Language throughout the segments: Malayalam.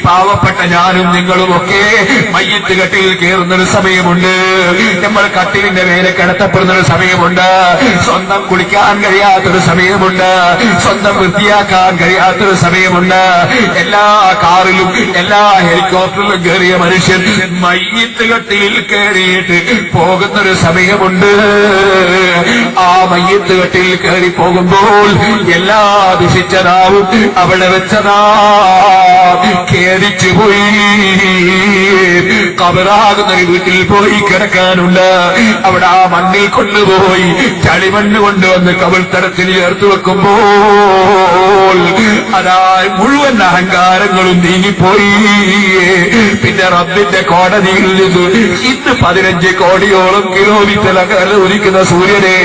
പാവപ്പെട്ട ഞാനും നിങ്ങളുമൊക്കെ മയ്യത്ത് കട്ടിൽ കയറുന്നൊരു സമയമുണ്ട്. നമ്മൾ കട്ടിലിന്റെ മേലെ കിടത്തപ്പെടുന്നൊരു സമയമുണ്ട്. സ്വന്തം കുളിക്കാൻ കഴിയാത്തൊരു സമയമുണ്ട്. സ്വന്തം വൃത്തിയാക്കാൻ കഴിയാത്തൊരു സമയമുണ്ട്. എല്ലാ കാറിലും എല്ലാ ഹെലികോപ്റ്ററിലും കയറിയ മനുഷ്യൻ മയ്യത്ത് കട്ടിലിൽ കയറിയിട്ട് പോകുന്നൊരു സമയമുണ്ട്. ആ മയ്യത്ത് കട്ടിൽ കയറി പോകുമ്പോൾ എല്ലാ ദുഷിച്ചതാവും അവിടെ വെച്ചതാ ഖേദിച്ചുപോയി. കബറാകുന്നൊരു വീട്ടിൽ പോയി കിടക്കാനുണ്ട്. അവിടെ ആ മണ്ണിൽ കൊണ്ടുപോയി ചളിമണ്ണ് കൊണ്ടുവന്ന് കവിൾത്തരത്തിൽ ചേർത്ത് വെക്കുമ്പോൾ അതാ മുഴുവൻ അഹങ്കാരങ്ങളും നീങ്ങിപ്പോയി. പിന്നെ റബ്ബിന്റെ കോടതിയിൽ നിന്ന് ഇന്ന് 15 കോടിയോളം കിലോമീറ്റർ അകലെ ഉദിക്കുന്ന സൂര്യനെ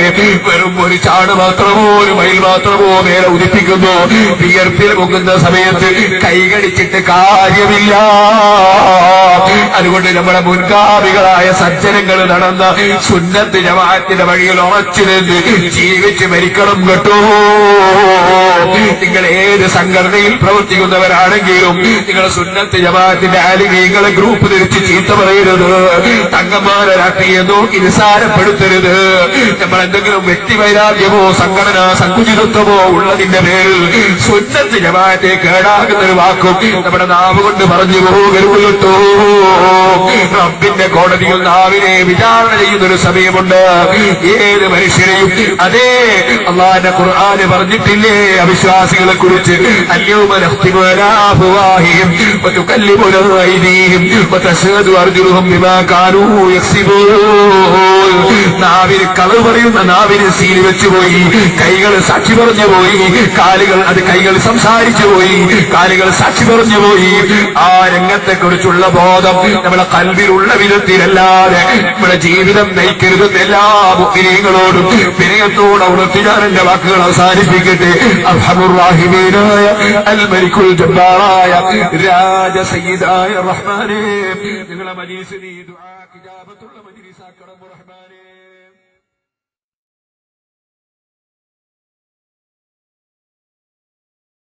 വെറും ഒരു ചാട് മാത്രമോ ഒരു മൈൽ മാത്രമോ മേലെ ഉദിപ്പിക്കുന്നു. വിയർപ്പിൽ മുങ്ങുന്ന സമയത്ത് കൈകടിച്ചിട്ട് കാര്യമില്ല. അതുകൊണ്ട് നമ്മുടെ മുൻഗാമികളായ സജ്ജനങ്ങൾ നടന്ന സുന്നത്ത് ജമാഅത്തിന്റെ വഴിയിൽ ഉറച്ചു നിന്ന് ജീവിച്ച് മരിക്കണം കേട്ടോ. നിങ്ങൾ ഏത് സംഘടനയിൽ പ്രവർത്തിക്കുന്നവരാണെങ്കിലും നിങ്ങൾ സുന്നത്ത് ജമാഅത്തിന്റെ ആലിമീങ്ങളെ ഗ്രൂപ്പ് തിരിച്ച് ചീത്ത പറയരുത്. തങ്ങന്മാരെ രാഷ്ട്രീയം നോക്കി നിസാരപ്പെടുത്തരുത്. നമ്മൾ എന്തെങ്കിലും വ്യക്തിവൈരാഗ്യമോ സംഘടനാ സങ്കുചിതത്വമോ ഉള്ളതിന്റെ പേരിൽ സുന്നത്ത് ജമാഅത്തെ കേടാകുന്നൊരു വാക്കും നമ്മുടെ നാവ് കൊണ്ട് പറഞ്ഞു പോകരുത് കേട്ടോ. റബ്ബിന്റെ കോടതിയിൽ നാവിനെ വിചാരണ ചെയ്യുന്നൊരു സമയമുണ്ട്. ഏത് മനുഷ്യരെയും അതേ അല്ലാഹുവിന്റെ ഖുർആന് പറഞ്ഞിട്ടില്ലേ അവിശ്വാസികളെ കുറിച്ച്, അൽയൗമ നഖ്തിമു അലാ അഫ്വാഹിഹിം വതുകല്ലിമുനാ അയ്ദീഹിം വതശ്ഹദു അർജുലുഹും ബിമാ കാനൂ യക്സിബൂൻ. നാവിന് കളവ് പറയുന്ന നാവിന് സീൽ വെച്ചുപോയി, കൈകൾ സാക്ഷി പറഞ്ഞുപോയി, കൈകൾ സംസാരിച്ചു പോയി, കാലുകൾ സാക്ഷി പറഞ്ഞുപോയി. ആ രംഗത്തെ കുറിച്ചുള്ള ബോധം നമ്മുടെ കൽവിലുള്ള വിധത്തിലല്ലാതെ നമ്മുടെ ജീവിതം നയിക്കരുതെന്ന് എല്ലാ മുഅ്മിനീങ്ങളോടും വിനയത്തോടെ ഉണർത്തി ഞാൻ എന്റെ വാക്കുകൾ അവസാനിപ്പിക്കട്ടെ. അർഹമുർ റഹീമീനായ അൽ മലിക്കുൽ ജബ്ബാറായ രാജ സയ്യിദായ റഹ്മാനേ, നിങ്ങളുടെ മജ്‌ലിസിൽ ഈ ദുആ ഇജാബത്തുള്ള മജ്‌ലിസാക്കണം റഹ്മാനേ.